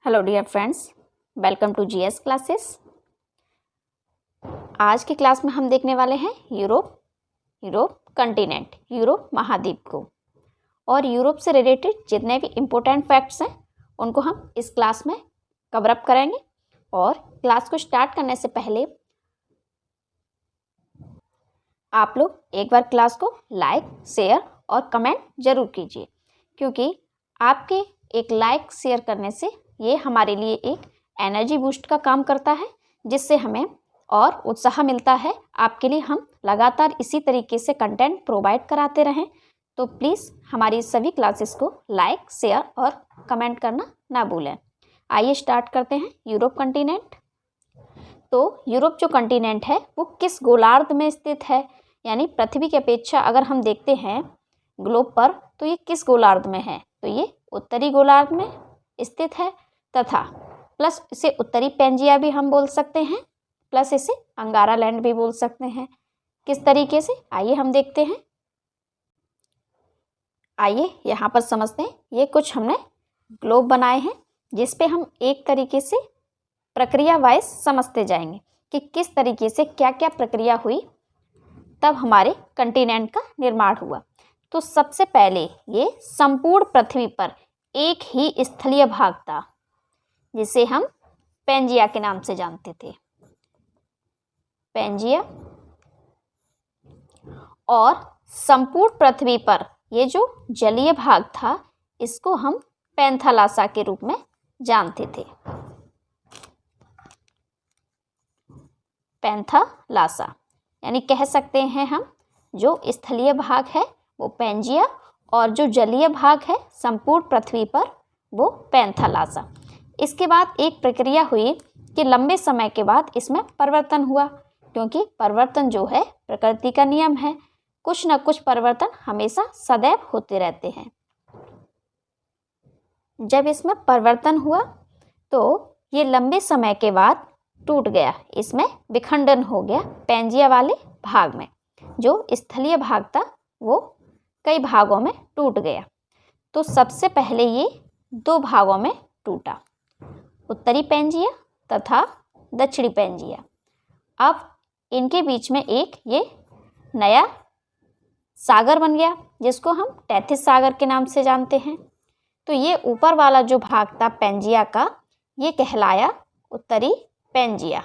Hello dear friends, welcome to GS classes. आज की class में हम देखने वाले हैं यूरोप कंटिनेंट, यूरोप महाद्वीप को। और यूरोप से रिलेटेड जितने भी इम्पोर्टेंट फैक्ट्स हैं उनको हम इस क्लास में कवर अप करेंगे। और क्लास को स्टार्ट करने से पहले आप लोग एक बार क्लास को लाइक, शेयर और कमेंट ज़रूर कीजिए, क्योंकि आपके एक लाइक शेयर करने से ये हमारे लिए एक एनर्जी बूस्ट का काम करता है, जिससे हमें और उत्साह मिलता है। आपके लिए हम लगातार इसी तरीके से कंटेंट प्रोवाइड कराते रहें। तो प्लीज़ हमारी सभी क्लासेस को लाइक, शेयर और कमेंट करना ना भूलें। आइए स्टार्ट करते हैं। Europe continent. तो यूरोप जो कंटिनेंट है वो किस गोलार्ध में स्थित है, यानी पृथ्वी की अपेक्षा अगर हम देखते हैं ग्लोब पर तो ये किस गोलार्ध में है, तो ये उत्तरी गोलार्ध में स्थित है। तथा प्लस इसे उत्तरी पेंजिया भी हम बोल सकते हैं, प्लस इसे अंगारा लैंड भी बोल सकते हैं। किस तरीके से, आइए हम देखते हैं। आइए यहाँ पर समझते हैं। ये कुछ हमने ग्लोब बनाए हैं जिस पे हम एक तरीके से प्रक्रिया वाइज समझते जाएंगे कि किस तरीके से क्या क्या प्रक्रिया हुई तब हमारे कंटिनेंट का निर्माण हुआ। तो सबसे पहले ये संपूर्ण पृथ्वी पर एक ही स्थलीय भाग था जिसे हम पेंजिया के नाम से जानते थे, पेंजिया। और संपूर्ण पृथ्वी पर ये जो जलीय भाग था इसको हम पैंथालासा के रूप में जानते थे, पैंथालासा। यानी कह सकते हैं हम जो स्थलीय भाग है वो पेंजिया और जो जलीय भाग है संपूर्ण पृथ्वी पर वो पैंथालासा। इसके बाद एक प्रक्रिया हुई कि लंबे समय के बाद इसमें परिवर्तन हुआ, क्योंकि परिवर्तन जो है प्रकृति का नियम है, कुछ न कुछ परिवर्तन हमेशा सदैव होते रहते हैं। जब इसमें परिवर्तन हुआ तो ये लंबे समय के बाद टूट गया, इसमें विखंडन हो गया। पेंजिया वाले भाग में जो स्थलीय भाग था वो कई भागों में टूट गया। तो सबसे पहले ये दो भागों में टूटा, उत्तरी पेंजिया तथा दक्षिणी पेंजिया। अब इनके बीच में एक ये नया सागर बन गया जिसको हम टेथिस सागर के नाम से जानते हैं। तो ये ऊपर वाला जो भाग था पेंजिया का ये कहलाया उत्तरी पेंजिया।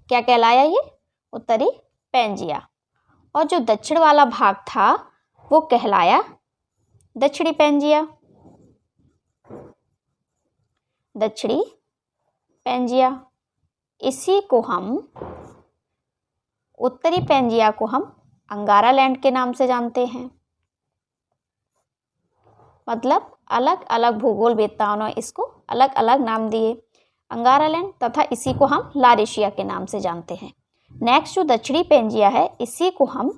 क्या कहलाया ये? उत्तरी पेंजिया। और जो दक्षिण वाला भाग था वो कहलाया दक्षिणी पेंजिया, दक्षिणी पेंजिया। इसी को हम उत्तरी पेंजिया को हम अंगारा लैंड के नाम से जानते हैं। मतलब अलग अलग भूगोल वेत्ताओं ने इसको अलग अलग नाम दिए, अंगारा लैंड तथा इसी को हम लारेशिया के नाम से जानते हैं। नेक्स्ट जो दक्षिणी पेंजिया है इसी को हम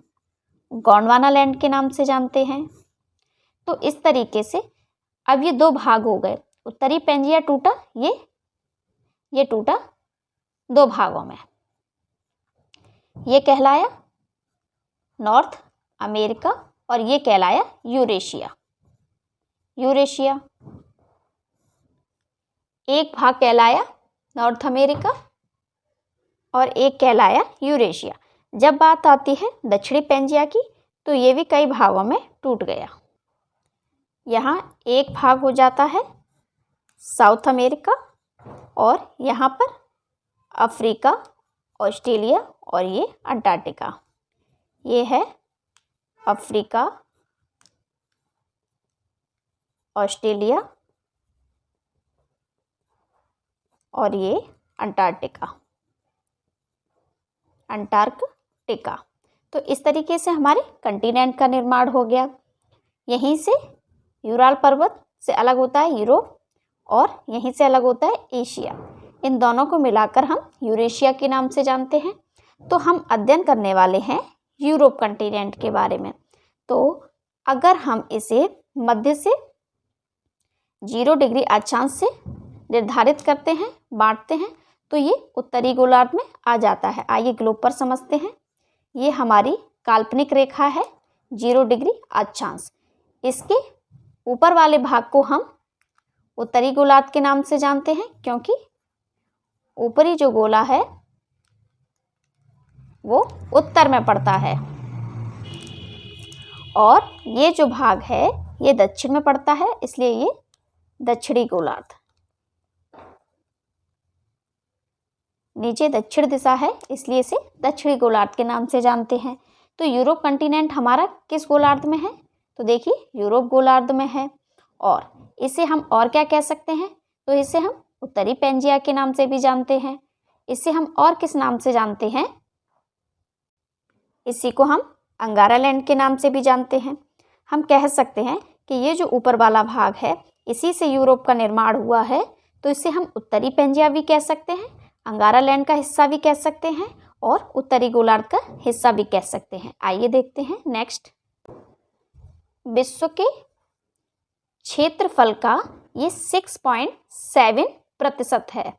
गोंडवाना लैंड के नाम से जानते हैं। तो इस तरीके से अब ये दो भाग हो गए, उत्तरी पेंजिया टूटा, ये टूटा दो भागों में। ये कहलाया नॉर्थ अमेरिका और ये कहलाया यूरेशिया। यूरेशिया एक भाग कहलाया नॉर्थ अमेरिका और एक कहलाया यूरेशिया। जब बात आती है दक्षिणी पेंजिया की तो ये भी कई भागों में टूट गया। यहाँ एक भाग हो जाता है साउथ अमेरिका और यहाँ पर अफ्रीका, ऑस्ट्रेलिया और ये अंटार्कटिका। ये है अफ्रीका, ऑस्ट्रेलिया और ये अंटार्कटिका। तो इस तरीके से हमारे कंटिनेंट का निर्माण हो गया। यहीं से यूराल पर्वत से अलग होता है यूरोप और यहीं से अलग होता है एशिया। इन दोनों को मिलाकर हम यूरेशिया के नाम से जानते हैं। तो हम अध्ययन करने वाले हैं यूरोप कंटिनेंट के बारे में। तो अगर हम इसे मध्य से 0 डिग्री अक्षांश से निर्धारित करते हैं, बांटते हैं, तो ये उत्तरी गोलार्ध में आ जाता है। आइए ग्लोब पर समझते हैं। ये हमारी काल्पनिक रेखा है 0 डिग्री अक्षांश। इसके ऊपर वाले भाग को हम उत्तरी गोलार्ध के नाम से जानते हैं, क्योंकि ऊपरी जो गोला है वो उत्तर में पड़ता है और ये जो भाग है ये दक्षिण में पड़ता है, इसलिए ये दक्षिणी गोलार्ध। नीचे दक्षिण दिशा है, इसलिए इसे दक्षिणी गोलार्ध के नाम से जानते हैं। तो यूरोप कंटिनेंट हमारा किस गोलार्ध में है? तो देखिए यूरोप गोलार्ध में है। और इसे हम और क्या कह सकते हैं? तो इसे हम उत्तरी पेंजिया के नाम से भी जानते हैं। इसे हम और किस नाम से जानते हैं? इसी को हम अंगारा लैंड के नाम से भी जानते हैं। हम कह सकते हैं कि ये जो ऊपर वाला भाग है इसी से यूरोप का निर्माण हुआ है, तो इसे हम उत्तरी पेंजिया भी कह सकते हैं, अंगारा लैंड का हिस्सा भी कह सकते हैं और उत्तरी गोलार्ध का हिस्सा भी कह सकते हैं। आइए देखते हैं नेक्स्ट। विश्व के क्षेत्रफल का ये 6.7% है,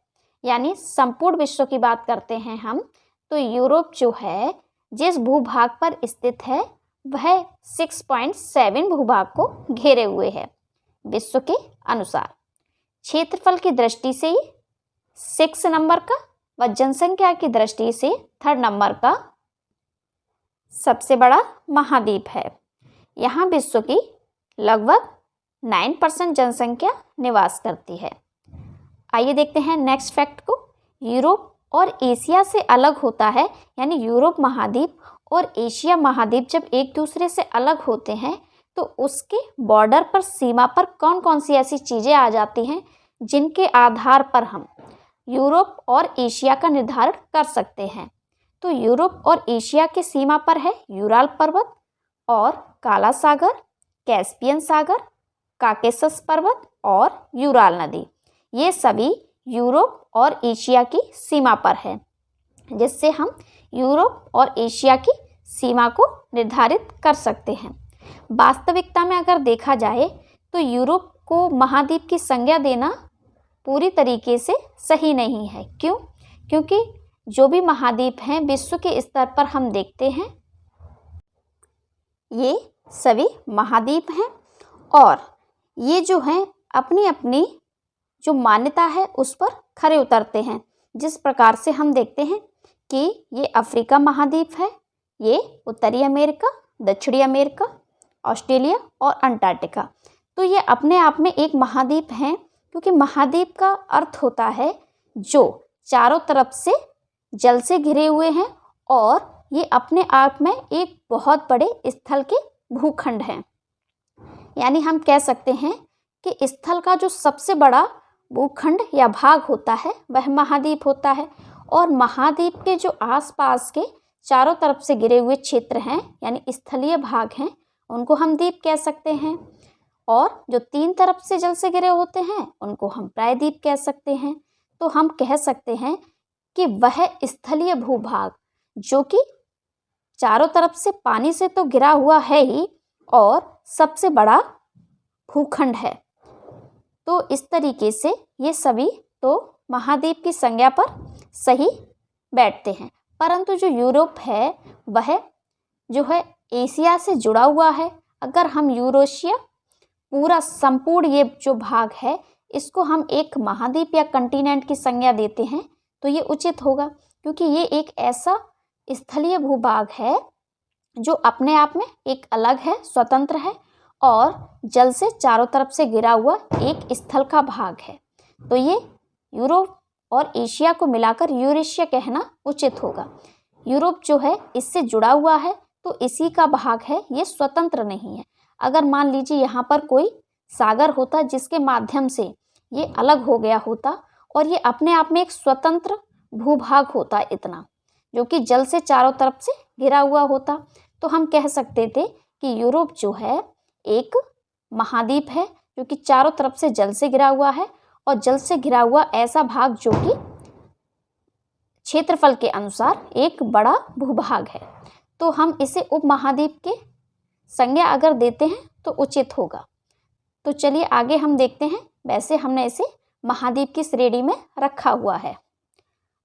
यानी संपूर्ण विश्व की बात करते हैं हम, तो यूरोप जो है जिस भूभाग पर स्थित है वह 6.7 भूभाग को घेरे हुए है विश्व के अनुसार। क्षेत्रफल की दृष्टि से 6 नंबर का व जनसंख्या की दृष्टि से 3rd नंबर का सबसे बड़ा महाद्वीप है। यहाँ विश्व की लगभग 9% जनसंख्या निवास करती है। आइए देखते हैं नेक्स्ट फैक्ट को। यूरोप और एशिया से अलग होता है, यानी यूरोप महाद्वीप और एशिया महाद्वीप जब एक दूसरे से अलग होते हैं तो उसके बॉर्डर पर, सीमा पर कौन कौन सी ऐसी चीज़ें आ जाती हैं जिनके आधार पर हम यूरोप और एशिया का निर्धारण कर सकते हैं। तो यूरोप और एशिया की सीमा पर है यूराल पर्वत और काला सागर, कैस्पियन सागर, काकेशस पर्वत और यूराल नदी। ये सभी यूरोप और एशिया की सीमा पर है, जिससे हम यूरोप और एशिया की सीमा को निर्धारित कर सकते हैं। वास्तविकता में अगर देखा जाए तो यूरोप को महाद्वीप की संज्ञा देना पूरी तरीके से सही नहीं है। क्यों? क्योंकि जो भी महाद्वीप हैं विश्व के स्तर पर हम देखते हैं ये सभी महाद्वीप हैं और ये जो हैं अपनी अपनी जो मान्यता है उस पर खरे उतरते हैं। जिस प्रकार से हम देखते हैं कि ये अफ्रीका महाद्वीप है, ये उत्तरी अमेरिका, दक्षिणी अमेरिका, ऑस्ट्रेलिया और अंटार्कटिका, तो ये अपने आप में एक महाद्वीप हैं, क्योंकि महाद्वीप का अर्थ होता है जो चारों तरफ से जल से घिरे हुए हैं और ये अपने आप में एक बहुत बड़े स्थल के भूखंड हैं। यानी हम कह सकते हैं कि स्थल का जो सबसे बड़ा भूखंड या भाग होता है वह महाद्वीप होता है और महाद्वीप के जो आसपास के चारों तरफ से घिरे हुए क्षेत्र हैं यानी स्थलीय भाग हैं उनको हम द्वीप कह सकते हैं और जो 3 तरफ से जल से घिरे होते हैं उनको हम प्रायद्वीप कह सकते हैं। तो हम कह सकते हैं कि वह स्थलीय भूभाग जो कि चारों तरफ से पानी से तो घिरा हुआ है ही और सबसे बड़ा भूखंड है। तो इस तरीके से ये सभी तो महाद्वीप की संज्ञा पर सही बैठते हैं, परंतु जो यूरोप है वह जो है एशिया से जुड़ा हुआ है। अगर हम यूरेशिया पूरा संपूर्ण ये जो भाग है इसको हम एक महाद्वीप या कंटिनेंट की संज्ञा देते हैं तो ये उचित होगा, क्योंकि ये एक ऐसा स्थलीय भूभाग है जो अपने आप में एक अलग है, स्वतंत्र है और जल से चारों तरफ से घिरा हुआ एक स्थल का भाग है। तो ये यूरोप और एशिया को मिलाकर यूरेशिया कहना उचित होगा। यूरोप जो है इससे जुड़ा हुआ है तो इसी का भाग है, ये स्वतंत्र नहीं है। अगर मान लीजिए यहाँ पर कोई सागर होता जिसके माध्यम से ये अलग हो गया होता और ये अपने आप में एक स्वतंत्र भूभाग होता इतना, जो कि जल से चारों तरफ से घिरा हुआ होता, तो हम कह सकते थे कि यूरोप जो है एक महाद्वीप है जो कि चारों तरफ से जल से घिरा हुआ है और जल से घिरा हुआ ऐसा भाग जो कि क्षेत्रफल के अनुसार एक बड़ा भूभाग है। तो हम इसे उपमहाद्वीप के संज्ञा अगर देते हैं तो उचित होगा। तो चलिए आगे हम देखते हैं। वैसे हमने इसे महाद्वीप की श्रेणी में रखा हुआ है।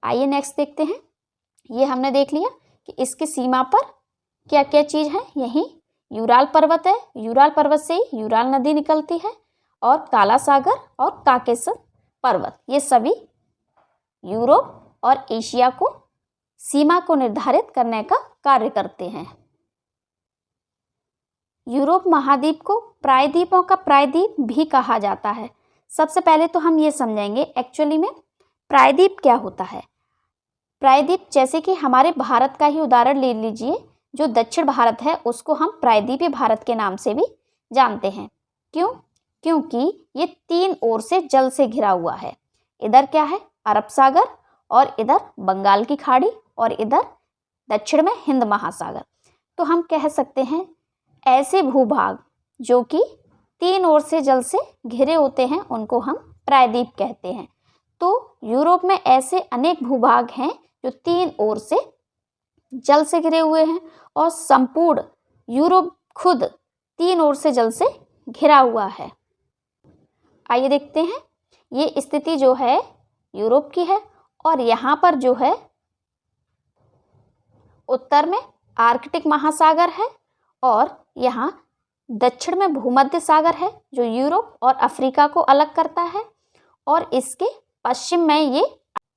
आइए नेक्स्ट देखते हैं। ये हमने देख लिया कि इसकी सीमा पर क्या क्या चीज़ है। यहीं यूराल पर्वत है, यूराल पर्वत से ही यूराल नदी निकलती है और काला सागर और काकेशस पर्वत, ये सभी यूरोप और एशिया को सीमा को निर्धारित करने का कार्य करते हैं। यूरोप महाद्वीप को प्रायद्वीपों का प्रायद्वीप भी कहा जाता है। सबसे पहले तो हम ये समझेंगे एक्चुअली में प्रायद्वीप क्या होता है। प्रायद्वीप, जैसे कि हमारे भारत का ही उदाहरण ले लीजिए, जो दक्षिण भारत है उसको हम प्रायद्वीपीय भारत के नाम से भी जानते हैं। क्यों? क्योंकि ये 3 ओर से जल से घिरा हुआ है। इधर क्या है? अरब सागर, और इधर बंगाल की खाड़ी, और इधर दक्षिण में हिंद महासागर। तो हम कह सकते हैं ऐसे भूभाग जो कि 3 ओर से जल से घिरे होते हैं उनको हम प्रायद्वीप कहते हैं। तो यूरोप में ऐसे अनेक भूभाग हैं जो 3 ओर से जल से घिरे हुए हैं, और संपूर्ण यूरोप खुद 3 ओर से जल से घिरा हुआ है। आइए देखते हैं, ये स्थिति जो है यूरोप की है, और यहाँ पर जो है उत्तर में आर्कटिक महासागर है, और यहाँ दक्षिण में भूमध्य सागर है जो यूरोप और अफ्रीका को अलग करता है, और इसके पश्चिम में ये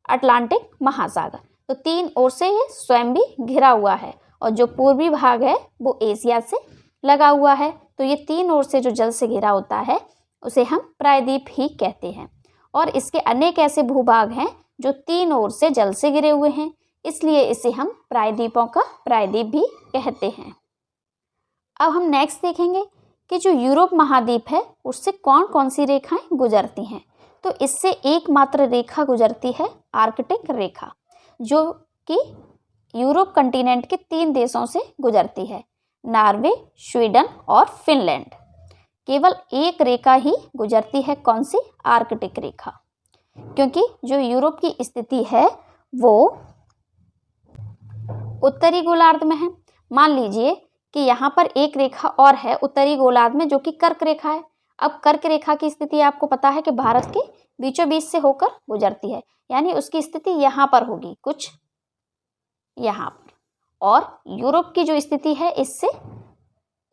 अटलांटिक महासागर। तो 3 ओर से ये स्वयं भी घिरा हुआ है, और जो पूर्वी भाग है वो एशिया से लगा हुआ है। तो ये 3 ओर से जो जल से घिरा होता है उसे हम प्रायद्वीप ही कहते हैं। और इसके अनेक ऐसे भूभाग हैं जो 3 ओर से जल से घिरे हुए हैं, इसलिए इसे हम प्रायद्वीपों का प्रायद्वीप भी कहते हैं। अब हम नेक्स्ट देखेंगे कि जो यूरोप महाद्वीप है उससे कौन कौन सी रेखाएं गुजरती हैं। तो इससे एकमात्र रेखा गुजरती है आर्कटिक रेखा, जो कि यूरोप कंटिनेंट के 3 देशों से गुजरती है, नॉर्वे, स्वीडन और फिनलैंड। केवल एक रेखा ही गुजरती है, कौन सी? आर्कटिक रेखा। क्योंकि जो यूरोप की स्थिति है वो उत्तरी गोलार्ध में है। मान लीजिए कि यहाँ पर एक रेखा और है उत्तरी गोलार्ध में जो कि कर्क रेखा है। अब कर्क रेखा की स्थिति आपको पता है कि भारत के बीचों बीच से होकर गुजरती है, यानी उसकी स्थिति यहाँ पर होगी, कुछ यहाँ पर। और यूरोप की जो स्थिति है इससे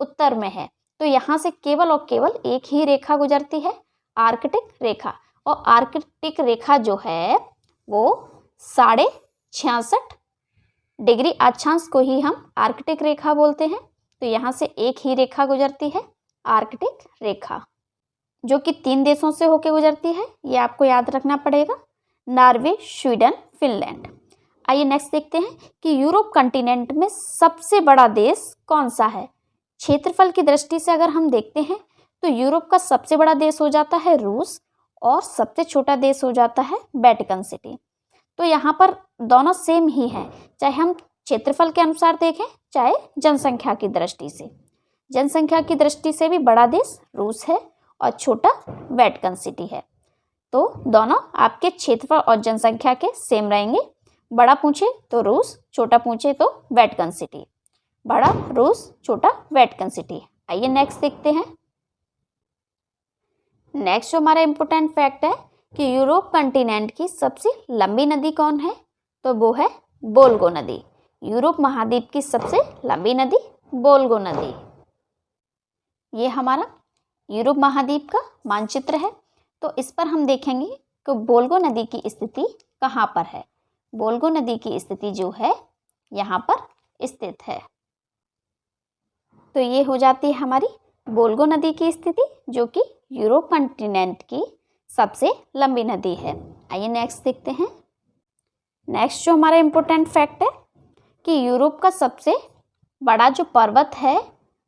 उत्तर में है, तो यहाँ से केवल और केवल एक ही रेखा गुजरती है, आर्कटिक रेखा। और आर्कटिक रेखा जो है वो 66.5 डिग्री अक्षांश को ही हम आर्कटिक रेखा बोलते हैं। तो यहाँ से एक ही रेखा गुजरती है, आर्कटिक रेखा, जो कि 3 देशों से होकर गुजरती है। ये आपको याद रखना पड़ेगा, नॉर्वे, स्वीडन, फिनलैंड। आइए नेक्स्ट देखते हैं कि यूरोप कंटिनेंट में सबसे बड़ा देश कौन सा है। क्षेत्रफल की दृष्टि से अगर हम देखते हैं तो यूरोप का सबसे बड़ा देश हो जाता है रूस, और सबसे छोटा देश हो जाता है वेटिकन सिटी। तो यहाँ पर दोनों सेम ही हैं, चाहे हम क्षेत्रफल के अनुसार देखें चाहे जनसंख्या की दृष्टि से। जनसंख्या की दृष्टि से भी बड़ा देश रूस है और छोटा वेटिकन सिटी है। तो दोनों आपके क्षेत्रफल और जनसंख्या के सेम रहेंगे। बड़ा पूछे तो रूस, छोटा पूछे तो वेटिकन सिटी। बड़ा रूस, छोटा वेटिकन सिटी। आइए नेक्स्ट देखते हैं। नेक्स्ट जो हमारा इम्पोर्टेंट फैक्ट है कि यूरोप कंटिनेंट की सबसे लंबी नदी कौन है, तो वो है वोल्गा नदी। यूरोप महाद्वीप की सबसे लंबी नदी वोल्गा नदी। ये हमारा यूरोप महाद्वीप का मानचित्र है। तो इस पर हम देखेंगे कि वोल्गा नदी की स्थिति कहाँ पर है। वोल्गा नदी की स्थिति जो है यहाँ पर स्थित है। तो ये हो जाती है हमारी वोल्गा नदी की स्थिति, जो कि यूरोप कंटिनेंट की सबसे लंबी नदी है। आइए नेक्स्ट देखते हैं। नेक्स्ट जो हमारा इम्पोर्टेंट फैक्ट है कि यूरोप का सबसे बड़ा जो पर्वत है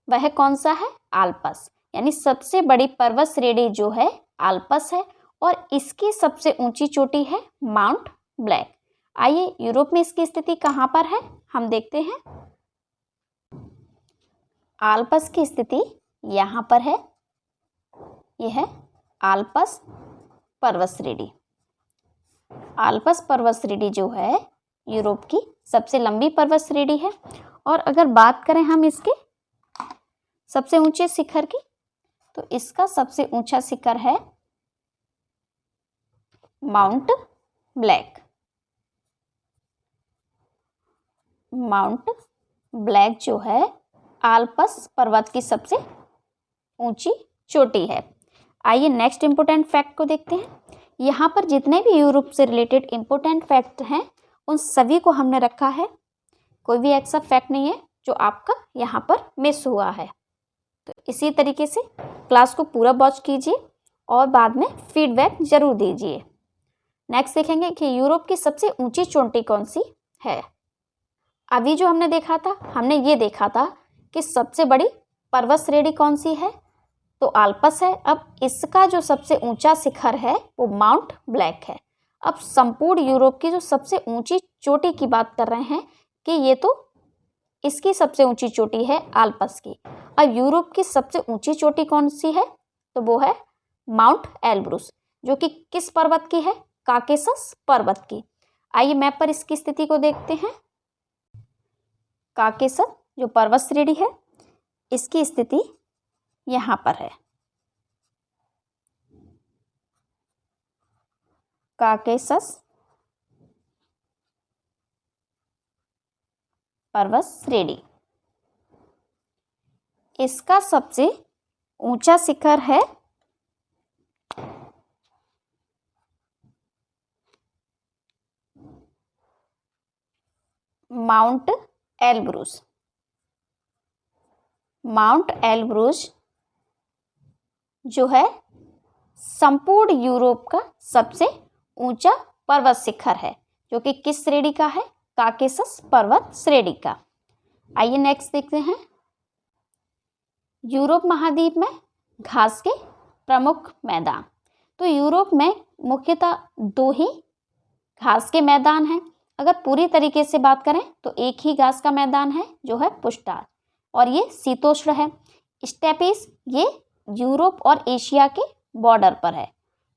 वह कौन सा है, आल्प्स। यानी सबसे बड़ी पर्वत श्रेणी जो है आल्प्स है, और इसकी सबसे ऊंची चोटी है माउंट ब्लैक। आइए यूरोप में इसकी स्थिति कहाँ पर है हम देखते हैं। आल्प्स की स्थिति यहाँ पर है, यह है आल्प्स पर्वत श्रेणी। आल्प्स पर्वत श्रेणी जो है यूरोप की सबसे लंबी पर्वत श्रेणी है। और अगर बात करें हम इसके सबसे ऊंचे शिखर की, तो इसका सबसे ऊंचा शिखर है माउंट ब्लैक। माउंट ब्लैक जो है आल्प्स पर्वत की सबसे ऊंची चोटी है। आइए नेक्स्ट इम्पोर्टेंट फैक्ट को देखते हैं। यहाँ पर जितने भी यूरोप से रिलेटेड इम्पोर्टेंट फैक्ट हैं उन सभी को हमने रखा है, कोई भी ऐसा फैक्ट नहीं है जो आपका यहाँ पर मिस हुआ है। तो इसी तरीके से क्लास को पूरा वॉच कीजिए और बाद में फीडबैक जरूर दीजिए। नेक्स्ट देखेंगे कि यूरोप की सबसे ऊंची चोटी कौन सी है। अभी जो हमने देखा था, हमने ये देखा था कि सबसे बड़ी पर्वत श्रेणी कौन सी है, तो आल्पस है। अब इसका जो सबसे ऊंचा शिखर है वो माउंट ब्लैक है। अब संपूर्ण यूरोप की जो सबसे ऊंची चोटी की बात कर रहे हैं कि ये तो इसकी सबसे ऊंची चोटी है आल्पस की। अब यूरोप की सबसे ऊंची चोटी कौन सी है, तो वो है माउंट एल्ब्रूस, जो कि किस पर्वत की है, काकेशस पर्वत की। आइए मैप पर इसकी स्थिति को देखते हैं। काकेशस जो पर्वत श्रेणी है इसकी स्थिति यहाँ पर है। काकेशस पर्वत श्रेणी, इसका सबसे ऊंचा शिखर है माउंट एल्ब्रूस। माउंट एल्ब्रूस जो है संपूर्ण यूरोप का सबसे ऊंचा पर्वत शिखर है, जो कि किस श्रेणी का है, काकेशस पर्वत श्रेणी का। आइए नेक्स्ट देखते हैं। यूरोप महाद्वीप में घास के प्रमुख मैदान। तो यूरोप में मुख्यतः दो ही घास के मैदान हैं। अगर पूरी तरीके से बात करें तो एक ही घास का मैदान है जो है पुष्टार, और ये शीतोष्ण है। स्टेपीज ये यूरोप और एशिया के बॉर्डर पर है।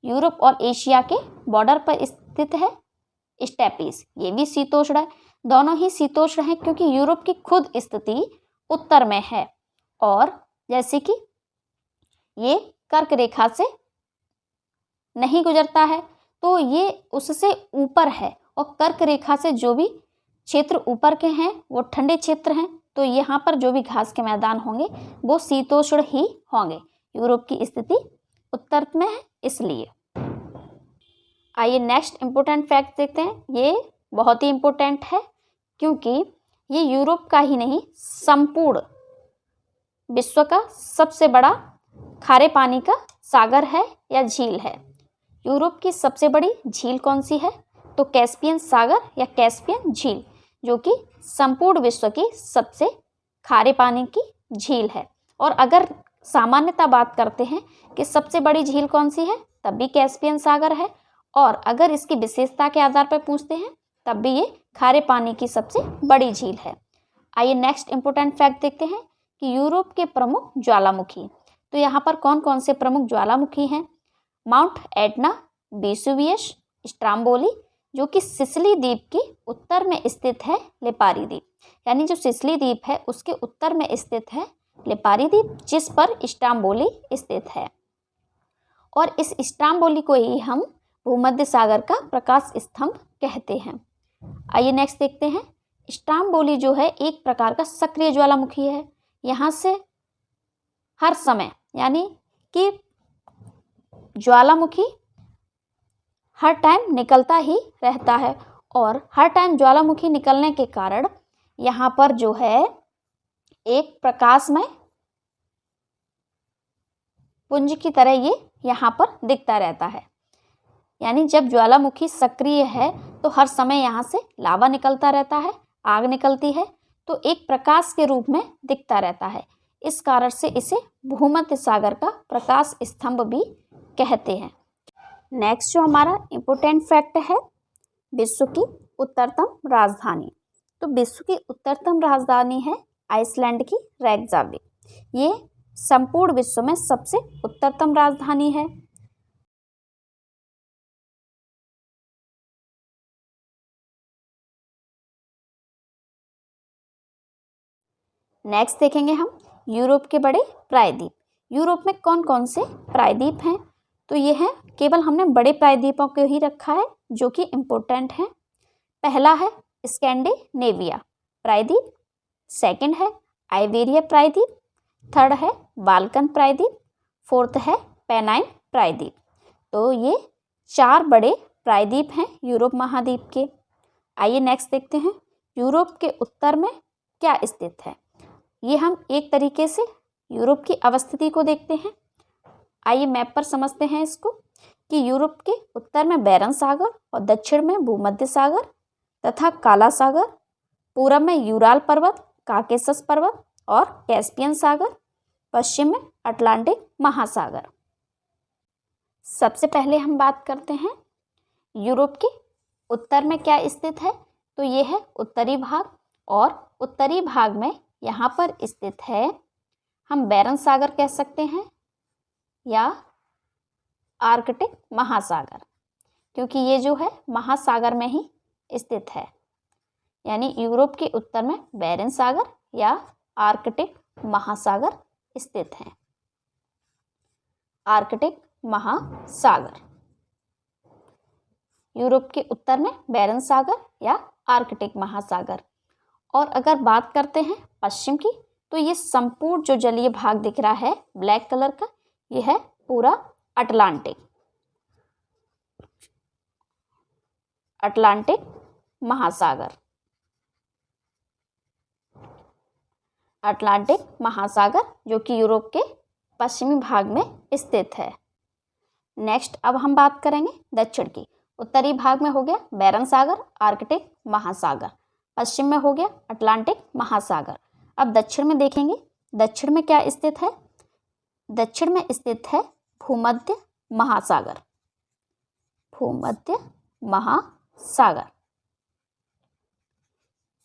यूरोप और एशिया के बॉर्डर पर स्थित है स्टेपीज, ये भी शीतोष्ण है। दोनों ही शीतोष्ण हैं क्योंकि यूरोप की खुद स्थिति उत्तर में है, और जैसे कि ये कर्क रेखा से नहीं गुजरता है तो ये उससे ऊपर है, और कर्क रेखा से जो भी क्षेत्र ऊपर के हैं वो ठंडे क्षेत्र हैं। तो यहाँ पर जो भी घास के मैदान होंगे वो शीतोष्ण ही होंगे। यूरोप की स्थिति उत्तर में है इसलिए। आइए नेक्स्ट इम्पोर्टेंट फैक्ट देखते हैं। ये बहुत ही इम्पोर्टेंट है क्योंकि ये यूरोप का ही नहीं संपूर्ण विश्व का सबसे बड़ा खारे पानी का सागर है या झील है। यूरोप की सबसे बड़ी झील कौन सी है, तो कैस्पियन सागर या कैस्पियन झील, जो कि संपूर्ण विश्व की सबसे खारे पानी की झील है। और अगर सामान्यतः बात करते हैं कि सबसे बड़ी झील कौन सी है, तब भी कैस्पियन सागर है, और अगर इसकी विशेषता के आधार पर पूछते हैं तब भी ये खारे पानी की सबसे बड़ी झील है। आइए नेक्स्ट इंपोर्टेंट फैक्ट देखते हैं कि यूरोप के प्रमुख ज्वालामुखी। तो यहाँ पर कौन कौन से प्रमुख ज्वालामुखी हैं, माउंट एटना, वेसुवियस, स्ट्राम्बोली, जो कि सिसिली द्वीप के उत्तर में स्थित है लिपारी द्वीप, यानी जो सिसिली द्वीप है उसके उत्तर में स्थित है लिपारी द्वीप, जिस पर स्ट्राम्बोली स्थित है। और इस स्ट्राम्बोली को ही हम भूमध्य सागर का प्रकाश स्तंभ कहते हैं। आइए नेक्स्ट देखते हैं। स्ट्राम्बोली जो है एक प्रकार का सक्रिय ज्वालामुखी है। यहाँ से हर समय यानी कि ज्वालामुखी हर टाइम निकलता ही रहता है, और हर टाइम ज्वालामुखी निकलने के कारण यहाँ पर जो है एक प्रकाशमय पुंज की तरह ये यहाँ पर दिखता रहता है। यानी जब ज्वालामुखी सक्रिय है तो हर समय यहाँ से लावा निकलता रहता है, आग निकलती है, तो एक प्रकाश के रूप में दिखता रहता है। इस कारण से इसे भूमध्य सागर का प्रकाश स्तंभ भी कहते हैं। नेक्स्ट जो हमारा इम्पोर्टेंट फैक्ट है, विश्व की उत्तरतम राजधानी। तो विश्व की उत्तरतम राजधानी है आइसलैंड की रेकजाविक। ये संपूर्ण विश्व में सबसे उत्तरतम राजधानी है। नेक्स्ट देखेंगे हम यूरोप के बड़े प्रायद्वीप। यूरोप में कौन कौन से प्रायद्वीप हैं, तो ये हैं, केवल हमने बड़े प्रायद्वीपों को ही रखा है जो कि इम्पोर्टेंट हैं। पहला है स्कैंडिनेविया प्रायद्वीप, सेकंड है आइबेरिया प्रायद्वीप, थर्ड है बाल्कन प्रायद्वीप, फोर्थ है पेनाइन प्रायद्वीप। तो ये 4 बड़े प्रायद्वीप हैं यूरोप महाद्वीप के। आइए नेक्स्ट देखते हैं, यूरोप के उत्तर में क्या स्थित है। ये हम एक तरीके से यूरोप की अवस्थिति को देखते हैं। आइए मैप पर समझते हैं इसको कि यूरोप के उत्तर में बैरन सागर और दक्षिण में भूमध्य सागर तथा काला सागर, पूरब में यूराल पर्वत, काकेशस पर्वत और कैस्पियन सागर, पश्चिम में अटलांटिक महासागर। सबसे पहले हम बात करते हैं यूरोप के उत्तर में क्या स्थित है। तो ये है उत्तरी भाग, और उत्तरी भाग में यहाँ पर स्थित है, हम बैरन सागर कह सकते हैं या आर्कटिक महासागर, क्योंकि ये जो है महासागर में ही स्थित है। यानी यूरोप के उत्तर में बैरन सागर या आर्कटिक महासागर स्थित है। आर्कटिक महासागर, यूरोप के उत्तर में बैरन सागर या आर्कटिक महासागर। और अगर बात करते हैं पश्चिम की, तो ये संपूर्ण जो जलीय भाग दिख रहा है ब्लैक कलर का, ये है पूरा अटलांटिक महासागर। अटलांटिक महासागर जो कि यूरोप के पश्चिमी भाग में स्थित है। नेक्स्ट अब हम बात करेंगे दक्षिण की। उत्तरी भाग में हो गया बैरन सागर, आर्कटिक महासागर, पश्चिम में हो गया अटलांटिक महासागर। अब दक्षिण में देखेंगे, दक्षिण में क्या स्थित है। दक्षिण में स्थित है भूमध्य महासागर। भूमध्य महासागर,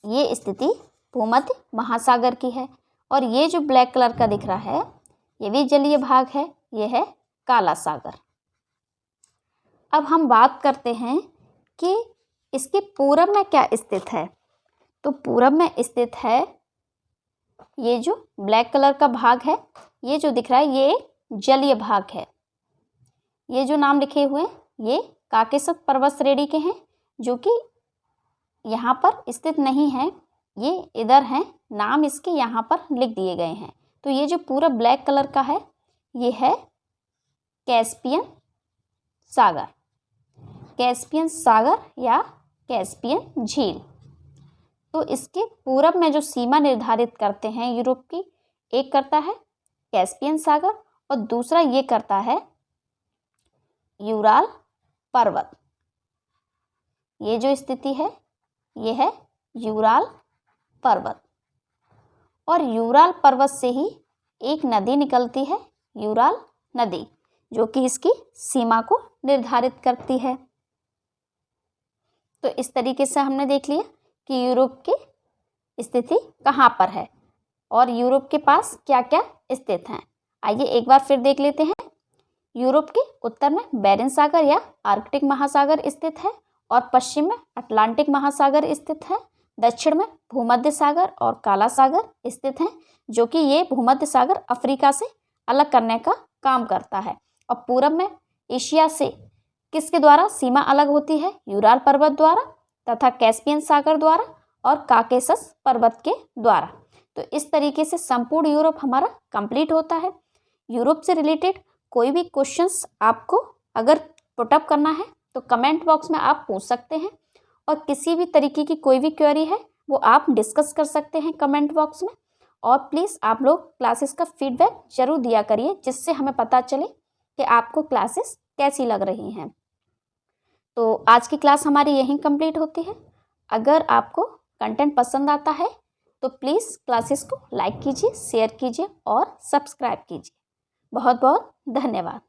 ये स्थिति भूमध्य महासागर की है। और ये जो ब्लैक कलर का दिख रहा है, ये भी जलीय भाग है, ये है काला सागर। अब हम बात करते हैं कि इसके पूरब में क्या स्थित है। तो पूरब में स्थित है, ये जो ब्लैक कलर का भाग है, ये जो दिख रहा है, ये एक जलीय भाग है। ये जो नाम लिखे हुए हैं, ये काकेशस पर्वत श्रेणी के हैं, जो कि यहाँ पर स्थित नहीं है, ये इधर हैं, नाम इसके यहाँ पर लिख दिए गए हैं। तो ये जो पूरा ब्लैक कलर का है, ये है कैस्पियन सागर। कैस्पियन सागर या कैस्पियन झील। तो इसके पूरब में जो सीमा निर्धारित करते हैं यूरोप की, एक करता है कैस्पियन सागर और दूसरा ये करता है यूराल पर्वत। ये जो स्थिति है, ये है यूराल पर्वत। और यूराल पर्वत से ही एक नदी निकलती है, यूराल नदी, जो कि इसकी सीमा को निर्धारित करती है। तो इस तरीके से हमने देख लिया कि यूरोप की स्थिति कहाँ पर है और यूरोप के पास क्या क्या स्थित हैं। आइए एक बार फिर देख लेते हैं। यूरोप के उत्तर में बैरन सागर या आर्कटिक महासागर स्थित है और पश्चिम में अटलांटिक महासागर स्थित है। दक्षिण में भूमध्य सागर और काला सागर स्थित हैं, जो कि ये भूमध्य सागर अफ्रीका से अलग करने का काम करता है। और पूरब में एशिया से किसके द्वारा सीमा अलग होती है, यूराल पर्वत द्वारा तथा कैस्पियन सागर द्वारा और काकेशस पर्वत के द्वारा। तो इस तरीके से संपूर्ण यूरोप हमारा कंप्लीट होता है। यूरोप से रिलेटेड कोई भी क्वेश्चंस आपको अगर पुटअप करना है तो कमेंट बॉक्स में आप पूछ सकते हैं, और किसी भी तरीके की कोई भी क्वेरी है वो आप डिस्कस कर सकते हैं कमेंट बॉक्स में। और प्लीज़ आप लोग क्लासेस का फीडबैक जरूर दिया करिए, जिससे हमें पता चले कि आपको क्लासेस कैसी लग रही हैं। तो आज की क्लास हमारी यहीं कंप्लीट होती है। अगर आपको कंटेंट पसंद आता है तो प्लीज़ क्लासेस को लाइक कीजिए, शेयर कीजिए और सब्सक्राइब कीजिए। बहुत बहुत धन्यवाद।